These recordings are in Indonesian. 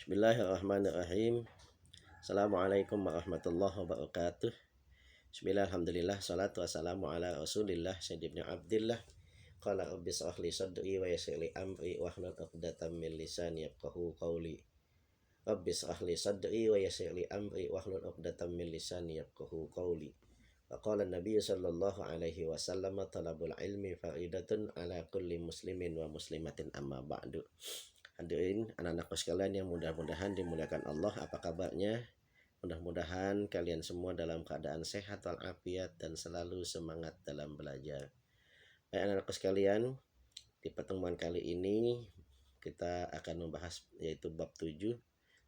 Bismillahirrahmanirrahim. Assalamualaikum warahmatullahi wabarakatuh. Bismillah, alhamdulillah, salatu wassalamu ala rasulillah sayyidina abdillah. Qala rabbi shrah li sadri wa yassir li amri wahlul 'uqdatam min lisani yafqahu qawli. Rabbi shrah li sadri wa yassir li amri wahlul 'uqdatam min lisani yafqahu qawli. Wa qala an-nabiy sallallahu alaihi wasallam talabul ilmi faridatun ala kulli muslimin wa muslimatin amma ba'du. Hadirin anak-anakku sekalian yang mudah-mudahan dimuliakan Allah, apa kabarnya? Mudah-mudahan kalian semua dalam keadaan sehat walafiat dan selalu semangat dalam belajar. Baik anak-anakku sekalian, di pertemuan kali ini kita akan membahas yaitu bab 7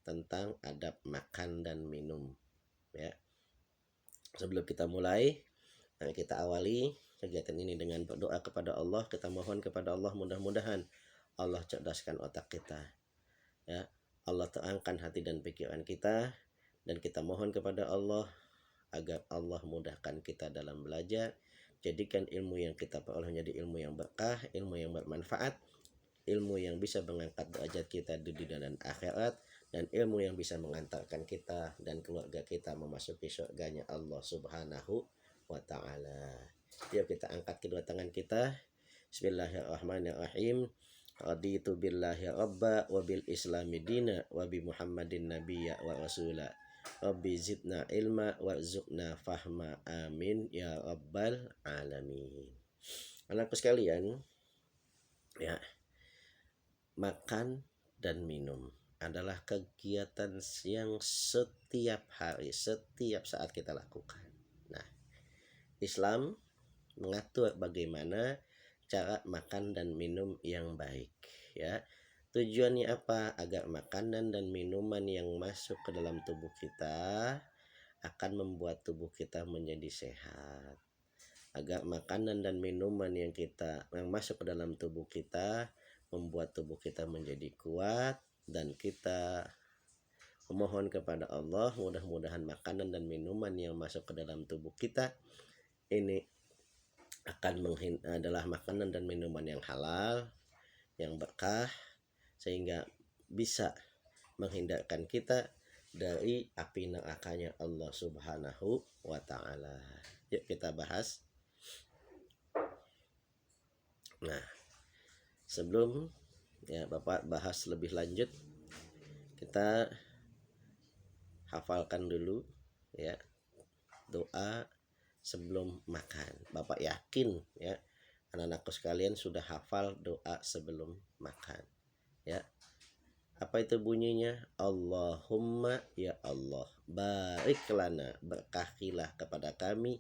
tentang adab makan dan minum. Ya. Sebelum kita mulai, kita awali kegiatan ini dengan berdoa kepada Allah. Kita mohon kepada Allah mudah-mudahan Allah cerdaskan otak kita, ya. Allah terangkan hati dan pikiran kita, dan kita mohon kepada Allah agar Allah mudahkan kita dalam belajar. Jadikan ilmu yang kita peroleh menjadi ilmu yang berkah, ilmu yang bermanfaat, ilmu yang bisa mengangkat derajat kita di dunia dan akhirat, dan ilmu yang bisa mengantarkan kita dan keluarga kita memasuki surganya Allah Subhanahu wa ta'ala. Yuk kita angkat kedua tangan kita. Bismillahirrahmanirrahim. Raditu billahi rabba wa bil islami dina wa bi muhammadin nabiyya wa rasula. Rabbi zidna ilma warzuqna fahma, amin ya rabbal alamin. Anakku sekalian, ya, makan dan minum adalah kegiatan yang setiap hari, setiap saat kita lakukan. Nah, Islam mengatur bagaimana cara makan dan minum yang baik, ya. Tujuannya apa? Agar makanan dan minuman yang masuk ke dalam tubuh kita akan membuat tubuh kita menjadi sehat. Agar makanan dan minuman yang masuk ke dalam tubuh kita membuat tubuh kita menjadi kuat, dan kita memohon kepada Allah mudah-mudahan makanan dan minuman yang masuk ke dalam tubuh kita ini adalah makanan dan minuman yang halal, yang berkah, sehingga bisa menghindarkan kita dari api nerakanya Allah Subhanahu wa ta'ala. Yuk kita bahas. Nah, sebelum Bapak bahas lebih lanjut, kita hafalkan dulu, ya, doa sebelum makan. Bapak yakin, ya, anak-anakku sekalian sudah hafal doa sebelum makan, ya. Apa itu bunyinya? Allahumma, ya Allah, barik lana, berkahilah kepada kami,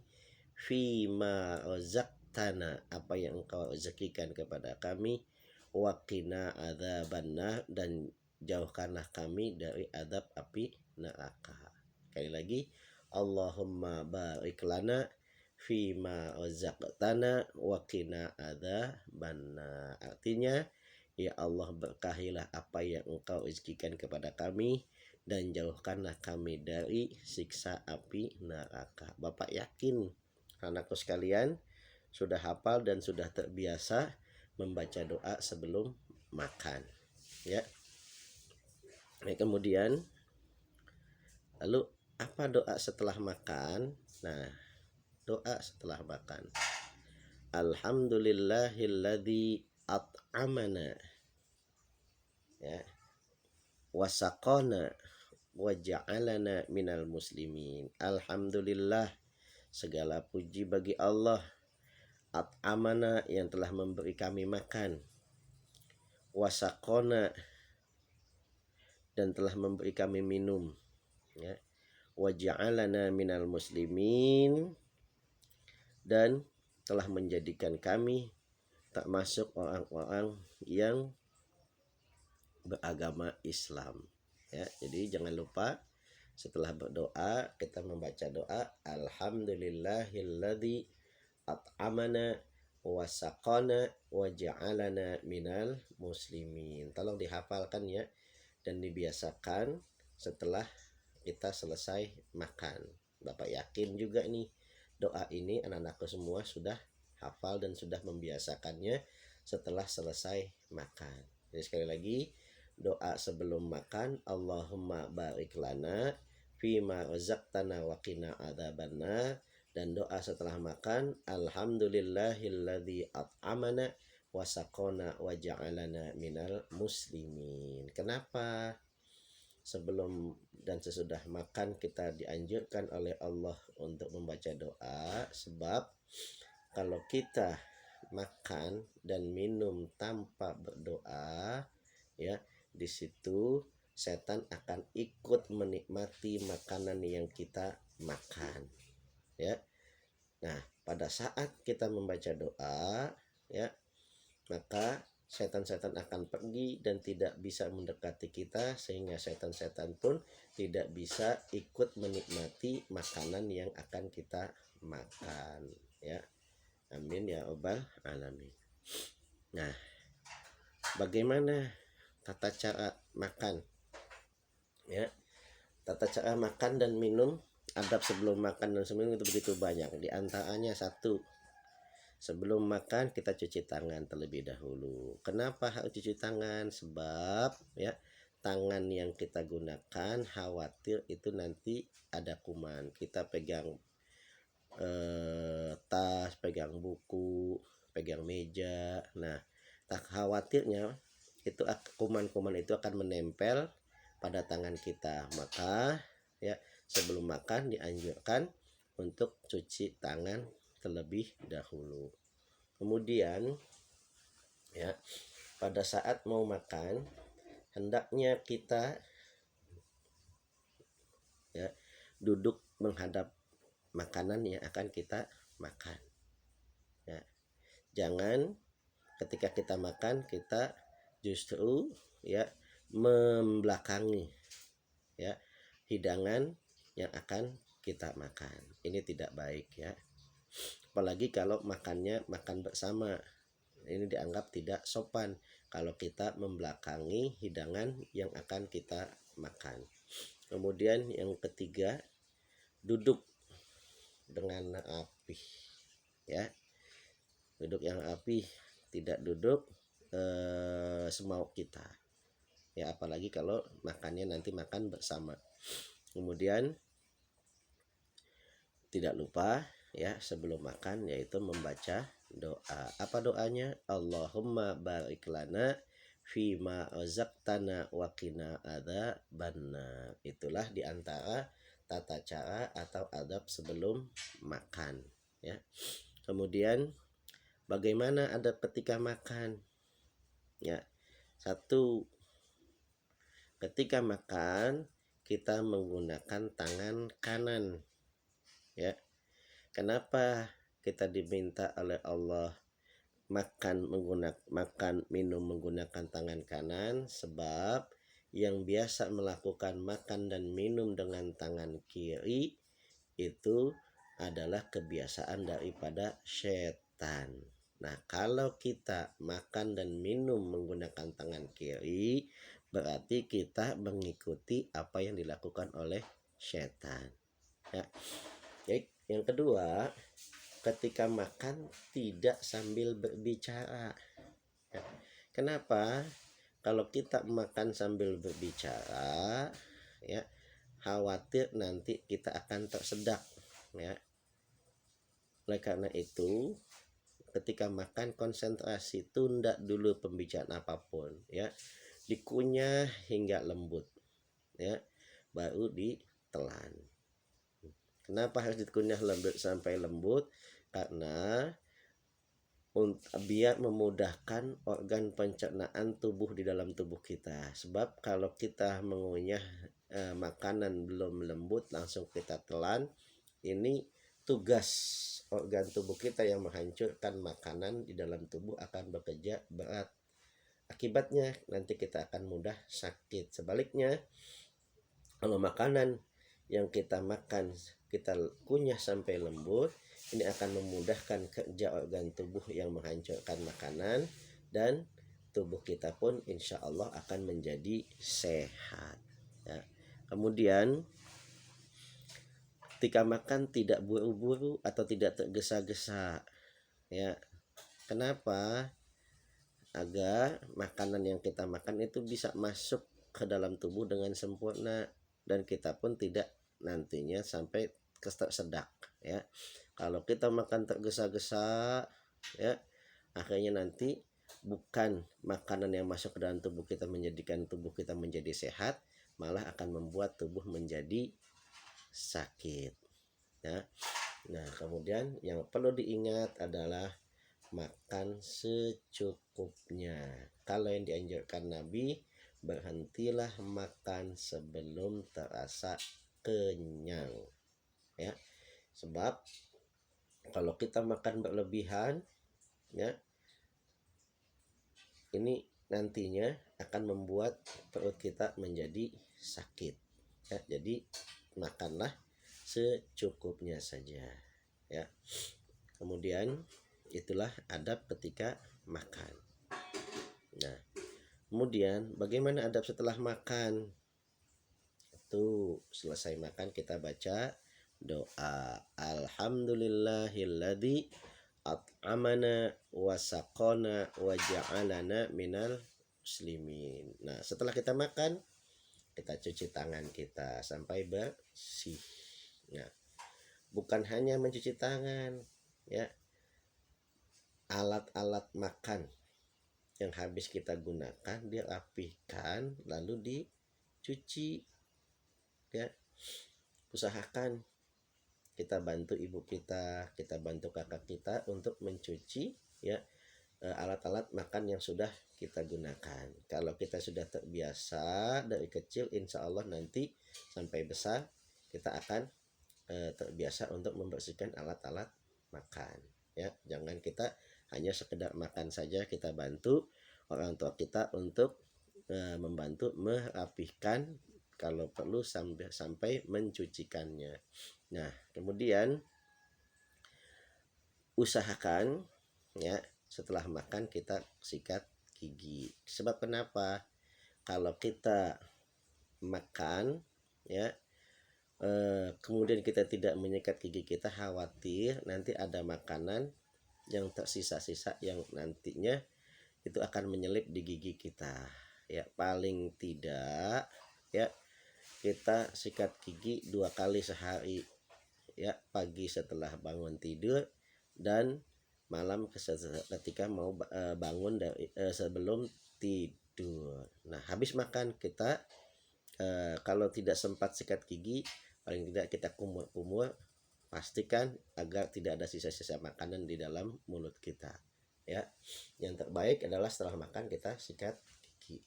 fima razaqtana, apa yang engkau rezekikan kepada kami, waqina adzabannar, dan jauhkanlah kami dari adab api neraka. Sekali lagi, Allahumma barik lana fima razaqtana waqina adzabannar. Artinya, ya Allah, berkahilah apa yang engkau rezekikan kepada kami dan jauhkanlah kami dari siksa api neraka. Bapak yakin anakku sekalian sudah hafal dan sudah terbiasa membaca doa sebelum makan, ya. Nah, kemudian lalu apa doa setelah makan? Nah, doa setelah makan, alhamdulillahilladzi at'amana, ya, wasaqana wa ja'alana minal muslimin. Alhamdulillah, segala puji bagi Allah, at'amana, yang telah memberi kami makan, wasaqana, dan telah memberi kami minum, ya, wa ja'alana minal muslimin, dan telah menjadikan kami termasuk orang-orang yang beragama Islam, ya. Jadi jangan lupa setelah berdoa kita membaca doa alhamdulillahilladzi at'amana wasaqana wa ja'alana minal muslimin. Tolong dihafalkan, ya, dan dibiasakan setelah kita selesai makan. Bapak yakin juga nih doa ini anak-anakku semua sudah hafal dan sudah membiasakannya setelah selesai makan. Jadi sekali lagi, doa sebelum makan, Allahumma barik lana fima razaqtana wa qina adzabannar, dan doa setelah makan, alhamdulillahilladzi at'amana wa saqana wa ja'alana minal muslimin. Kenapa sebelum dan sesudah makan kita dianjurkan oleh Allah untuk membaca doa? Sebab kalau kita makan dan minum tanpa berdoa, ya, di situ setan akan ikut menikmati makanan yang kita makan, ya. Nah, pada saat kita membaca doa, ya, maka setan-setan akan pergi dan tidak bisa mendekati kita, sehingga setan-setan pun tidak bisa ikut menikmati makanan yang akan kita makan, ya. Amin ya rabbal alamin. Nah, bagaimana tata cara makan, ya? Tata cara makan dan minum, adab sebelum makan dan sebelum itu begitu banyak. Di antaranya satu, sebelum makan kita cuci tangan terlebih dahulu. Kenapa harus cuci tangan? Sebab, ya, tangan yang kita gunakan khawatir itu nanti ada kuman. Kita pegang tas, pegang buku, pegang meja. Nah, tak khawatirnya itu kuman-kuman itu akan menempel pada tangan kita. Maka, ya, sebelum makan dianjurkan untuk cuci tangan terlebih dahulu. Kemudian, ya, pada saat mau makan hendaknya kita, ya, duduk menghadap makanan yang akan kita makan, ya. Jangan ketika kita makan kita justru, ya, membelakangi, ya, hidangan yang akan kita makan. Ini tidak baik, ya. Apalagi kalau makannya makan bersama, ini dianggap tidak sopan kalau kita membelakangi hidangan yang akan kita makan. Kemudian yang ketiga, duduk dengan rapi, ya. Duduk yang rapi, tidak duduk semau kita, ya, apalagi kalau makannya nanti makan bersama. Kemudian tidak lupa, ya, sebelum makan yaitu membaca doa. Apa doanya? Allahumma barik lana fima razaqtana wa qina adzabannar. Itulah diantara tata cara atau adab sebelum makan, ya. Kemudian bagaimana adab ketika makan? Ya, satu, ketika makan kita menggunakan tangan kanan, ya. Kenapa kita diminta oleh Allah makan minum menggunakan tangan kanan? Sebab yang biasa melakukan makan dan minum dengan tangan kiri itu adalah kebiasaan daripada setan. Nah, kalau kita makan dan minum menggunakan tangan kiri, berarti kita mengikuti apa yang dilakukan oleh setan, ya. Yang kedua, ketika makan tidak sambil berbicara, ya. Kenapa? Kalau kita makan sambil berbicara, ya, khawatir nanti kita akan tersedak, ya. Oleh karena itu, ketika makan konsentrasi, tunda dulu pembicaraan apapun, ya. Dikunyah hingga lembut, ya, baru ditelan. Kenapa harus dikunyah lembut sampai lembut? Karena biar memudahkan organ pencernaan tubuh di dalam tubuh kita. Sebab kalau kita mengunyah makanan belum lembut langsung kita telan, ini tugas organ tubuh kita yang menghancurkan makanan di dalam tubuh akan bekerja berat. Akibatnya nanti kita akan mudah sakit. Sebaliknya, kalau makanan yang kita makan kita kunyah sampai lembut, ini akan memudahkan kerja organ tubuh yang menghancurkan makanan, dan tubuh kita pun insya Allah akan menjadi sehat, ya. Kemudian ketika makan tidak buru-buru atau tidak tergesa-gesa, ya. Kenapa? agar makanan yang kita makan itu bisa masuk ke dalam tubuh dengan sempurna, dan kita pun tidak nantinya sampai kesedak ya. Kalau kita makan tergesa-gesa ya, akhirnya nanti bukan makanan yang masuk ke dalam tubuh kita menjadikan tubuh kita menjadi sehat, malah akan membuat tubuh menjadi sakit ya. Nah, kemudian yang perlu diingat adalah makan secukupnya. Kalau yang dianjurkan Nabi, berhentilah makan sebelum terasa kenyang ya. Sebab kalau kita makan berlebihan ya, ini nantinya akan membuat perut kita menjadi sakit ya. Jadi makanlah secukupnya saja ya. Kemudian itulah adab ketika makan. Nah, kemudian bagaimana adab setelah makan? Itu selesai makan kita baca doa alhamdulillahilladzi at'amana wa saqana wa ja'alana minal muslimin. Nah, setelah kita makan, kita cuci tangan kita sampai bersih. Nah, bukan hanya mencuci tangan ya, alat-alat makan yang habis kita gunakan dirapihkan lalu dicuci ya. Usahakan kita bantu ibu kita bantu kakak kita untuk mencuci ya alat-alat makan yang sudah kita gunakan. Kalau kita sudah terbiasa dari kecil, insya Allah nanti sampai besar kita akan terbiasa untuk membersihkan alat-alat makan ya. Jangan kita hanya sekedar makan saja, kita bantu orang tua kita untuk membantu merapihkan, kalau perlu sampai mencucikannya. Nah, kemudian usahakan ya setelah makan kita sikat gigi. Sebab kenapa? Kalau kita makan ya kemudian kita tidak menyikat gigi, kita khawatir nanti ada makanan yang tersisa-sisa yang nantinya itu akan menyelip di gigi kita ya. Paling tidak ya kita sikat gigi 2 kali sehari ya, pagi setelah bangun tidur dan malam ketika mau bangun dari sebelum tidur. Nah, habis makan kita kalau tidak sempat sikat gigi, paling tidak kita kumur-kumur, pastikan agar tidak ada sisa-sisa makanan di dalam mulut kita ya. Yang terbaik adalah setelah makan kita sikat gigi.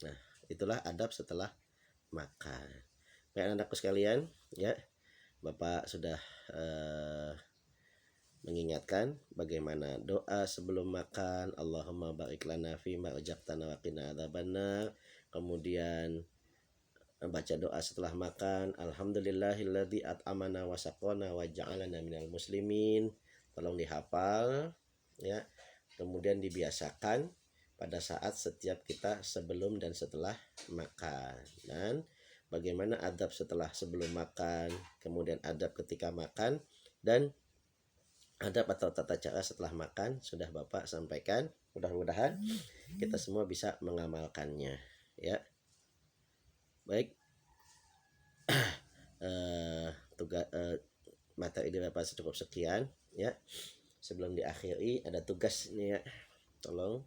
Nah, itulah adab setelah makan. Baik anakku sekalian ya, Bapak sudah mengingatkan bagaimana doa sebelum makan, Allahumma barik lana fima rajaqtana wa qina adzabannar. Kemudian baca doa setelah makan, alhamdulillahilladzi at'amana wa saqana wa ja'alana minal muslimin. Tolong dihafal ya. Kemudian dibiasakan pada saat setiap kita sebelum dan setelah makan. Dan bagaimana adab setelah sebelum makan, kemudian adab ketika makan, dan adab atau tata cara setelah makan sudah Bapak sampaikan. Mudah-mudahan kita semua bisa mengamalkannya ya. Baik, tugas materi di Bapak cukup sekian ya. Sebelum diakhiri ada tugas nih ya, tolong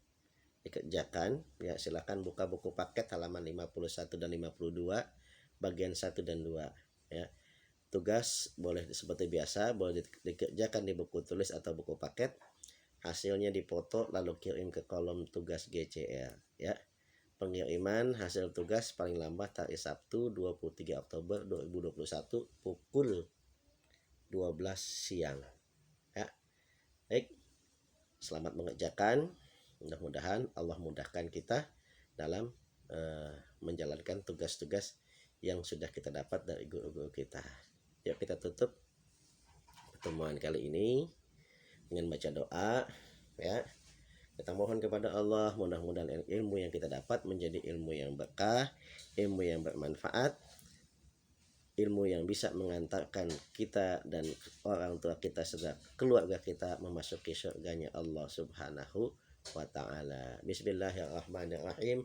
dikerjakan ya. Silakan buka buku paket halaman 51 dan 52 bagian 1 dan 2 ya. Tugas boleh seperti biasa, boleh dikerjakan di buku tulis atau buku paket. Hasilnya dipoto lalu kirim ke kolom tugas GCR ya. Pengiriman hasil tugas paling lambat hari Sabtu 23 Oktober 2021 pukul 12 siang ya. Baik, selamat mengerjakan. Mudah-mudahan Allah mudahkan kita dalam menjalankan tugas-tugas yang sudah kita dapat dari guru-guru kita. Yuk kita tutup pertemuan kali ini dengan baca doa ya. Kita mohon kepada Allah, mudah-mudahan ilmu yang kita dapat menjadi ilmu yang berkah, ilmu yang bermanfaat, ilmu yang bisa mengantarkan kita dan orang tua kita serta keluarga kita memasuki surganya Allah Subhanahu wa ta'ala. Bismillahirrahmanirrahim.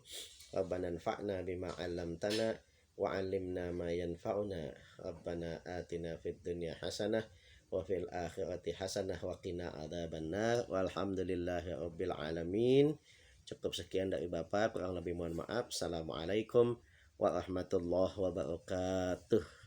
Rabbana anfa'na bima 'allamtana wa 'allimna ma yanfa'una. Rabbana atina fid dunya hasanah wa fil akhirati hasanah wa qina adzabannar. Walhamdulillahi rabbil alamin. Cukup sekian dari Bapak, kurang lebih mohon maaf. Assalamualaikum warahmatullahi wabarakatuh.